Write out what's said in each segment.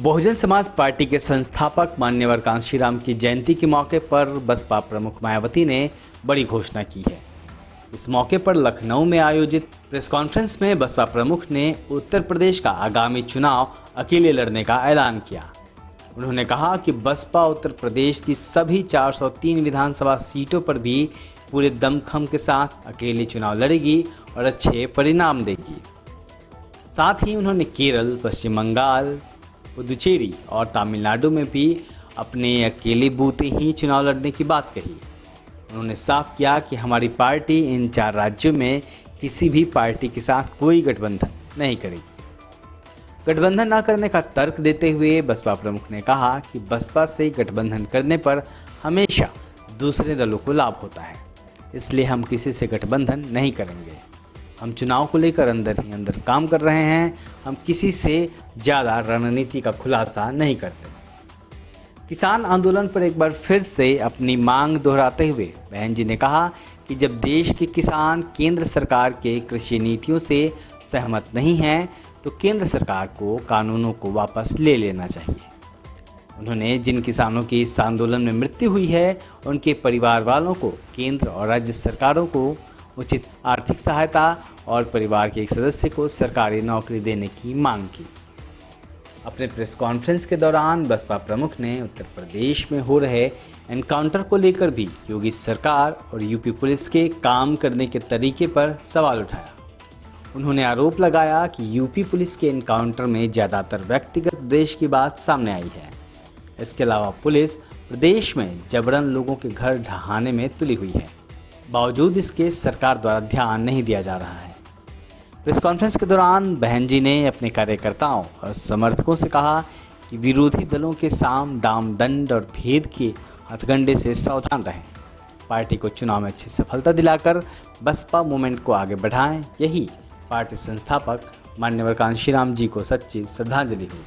Bahujan Samaj party के संस्थापक मान्यवर कांशीराम की जयंती के मौके पर बसपा प्रमुख मायावती ने बड़ी घोषणा की है। इस मौके पर लखनऊ में आयोजित प्रेस कॉन्फ्रेंस में बसपा प्रमुख ने उत्तर प्रदेश का आगामी चुनाव अकेले लड़ने का ऐलान किया। उन्होंने कहा कि बसपा उत्तर प्रदेश की सभी 403 विधानसभा सीटों पर भी पूरे दमखम के साथ अकेले चुनाव लड़ेगी और अच्छे परिणाम देगी। साथ ही उन्होंने केरल, पश्चिम बंगाल, पुदुचेरी और तमिलनाडु में भी अपने अकेले बूते ही चुनाव लड़ने की बात कही। उन्होंने साफ किया कि हमारी पार्टी इन 4 राज्यों में किसी भी पार्टी के साथ कोई गठबंधन नहीं करेगी। गठबंधन न करने का तर्क देते हुए बसपा प्रमुख ने कहा कि बसपा से गठबंधन करने पर हमेशा दूसरे दलों को लाभ होता है, इसलिए हम किसी से गठबंधन नहीं करेंगे। हम चुनाव को लेकर अंदर ही अंदर काम कर रहे हैं। हम किसी से ज़्यादा रणनीति का खुलासा नहीं करते। किसान आंदोलन पर एक बार फिर से अपनी मांग दोहराते हुए बहन जी ने कहा कि जब देश के किसान केंद्र सरकार के कृषि नीतियों से सहमत नहीं हैं, तो केंद्र सरकार को कानूनों को वापस ले लेना चाहिए। उन्होंने जिन किसानों की इस आंदोलन में मृत्यु हुई है, उनके परिवार वालों को केंद्र और राज्य सरकारों को उचित आर्थिक सहायता और परिवार के एक सदस्य को सरकारी नौकरी देने की मांग की। अपने प्रेस कॉन्फ्रेंस के दौरान बसपा प्रमुख ने उत्तर प्रदेश में हो रहे एनकाउंटर को लेकर भी योगी सरकार और यूपी पुलिस के काम करने के तरीके पर सवाल उठाया। उन्होंने आरोप लगाया कि यूपी पुलिस के एनकाउंटर में ज़्यादातर व्यक्तिगत द्वेष की बात सामने आई है। इसके अलावा पुलिस प्रदेश में जबरन लोगों के घर ढहाने में तुली हुई है। बावजूद इसके सरकार द्वारा ध्यान नहीं दिया जा रहा है। प्रेस कॉन्फ्रेंस के दौरान बहन जी ने अपने कार्यकर्ताओं और समर्थकों से कहा कि विरोधी दलों के साम दाम दंड और भेद के हथकंडे से सावधान रहें। पार्टी को चुनाव में अच्छी सफलता दिलाकर बसपा मूवमेंट को आगे बढ़ाएं। यही पार्टी संस्थापक मान्यवर कांशीराम जी को सच्ची श्रद्धांजलि हुई।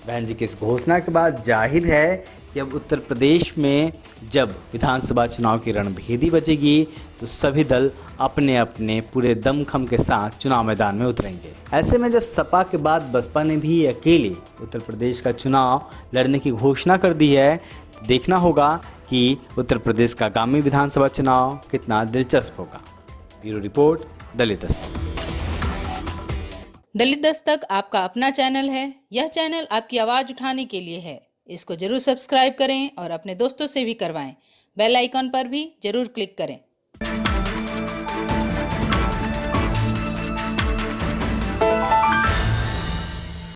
बहन जी की इस घोषणा के बाद जाहिर है कि अब उत्तर प्रदेश में जब विधानसभा चुनाव की रणभेदी बजेगी, तो सभी दल अपने अपने पूरे दमखम के साथ चुनाव मैदान में उतरेंगे। ऐसे में जब सपा के बाद बसपा ने भी अकेले उत्तर प्रदेश का चुनाव लड़ने की घोषणा कर दी है, तो देखना होगा कि उत्तर प्रदेश का आगामी विधानसभा चुनाव कितना दिलचस्प होगा। ब्यूरो रिपोर्ट, दलित दस्तक। दलित दस्तक आपका अपना चैनल है। यह चैनल आपकी आवाज़ उठाने के लिए है। इसको जरूर सब्सक्राइब करें और अपने दोस्तों से भी करवाएं। बेल आइकॉन पर भी जरूर क्लिक करें।